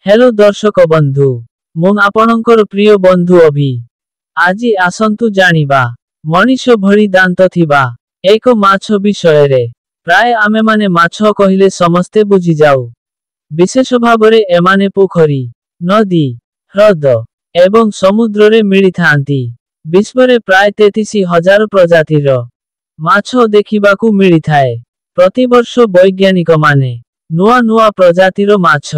Hello दर्शक बंधु मु आपणकर प्रिय बंधु अभि आजी आसंतु जानिबा मनीष भली दांत थिबा एक माछ विषय रे। प्राय आमे माने माछ कहिले समस्ते बुझी जाऊ। विशेष भावरे एमाने पोखरी नदी ह्रद एवं समुद्र रे मिली थांती। विश्वरे प्राय 33,000 प्रजातिर माछ देखिबाकू मिली थाए। प्रतिवर्ष वैज्ञानिक माने नुआ नुआ प्रजातिर माछ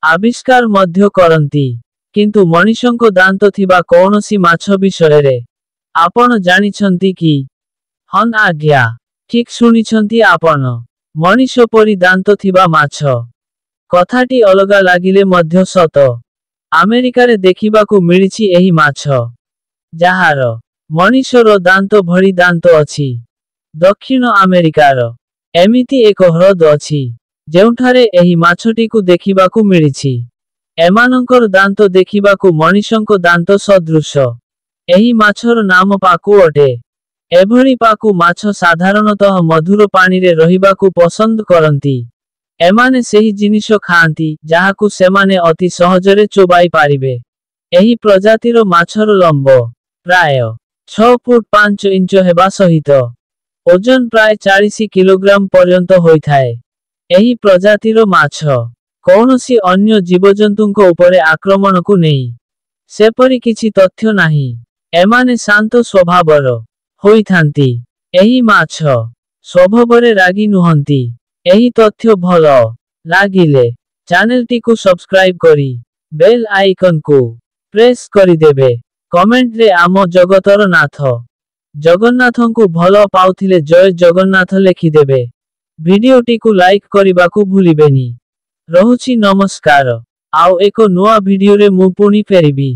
आविष्कार मध्य करंती। किंतु मनीषंको दांत थिबा कौनसी माछ विषय रे आपण जानिछंती कि? हन आज्ञा ठीक सुनिछंती आपण। मनीष परी दांत थिबा माछ कथाटी अलगा लागिले मध्य सत। अमेरिकारे देखिबाकू मिलिछि एही माछ जहार मनीषर दांत भली दांत अछि। दक्षिण अमेरिकार एमिति एक ह्रद अछि जेउठारे एही माछटीकू देखिबाकू मिलिछि। एमानंकर दांत देखिबाकू मनीषंको दांत सदृश। एही माछर नाम पाकू अटे। एभली पाकू माछ साधारणतः मधुर पानी रे रहिबाकू पसंद करंती। एमाने सेही जिनिष खांती जाहाकू सेमाने अति सहजरे चोबाई पारिबे। एही प्रजातिर माछर लंब प्राय 6 फुट 5 इंच हेबा सहित ओजन प्राय 40 किलोग्राम पर्यंत होइथाए। एही प्रजातिर माछ कौनसी अन्य जीवजंतुंको उपरे आक्रमण को नहीं सेपरी किछि तथ्य नाही। एमाने शांत स्वभावर होइथांती। एही माछ स्वभावरे रागी नुहंती। एही तथ्य भल लागिले चैनलटी को सब्सक्राइब करी बेल आइकन को प्रेस करी देबे। कमेंट रे आम जगतर नाथ जगन्नाथं को भल पाउथिले जय जगन्नाथ लेखि देबे। भिडियोटी को लाइक करिबाकू भूलिबेनी। रहुछि नमस्कार। आउ एको नुआ भिडियो रे मु पुणी फेरिबी।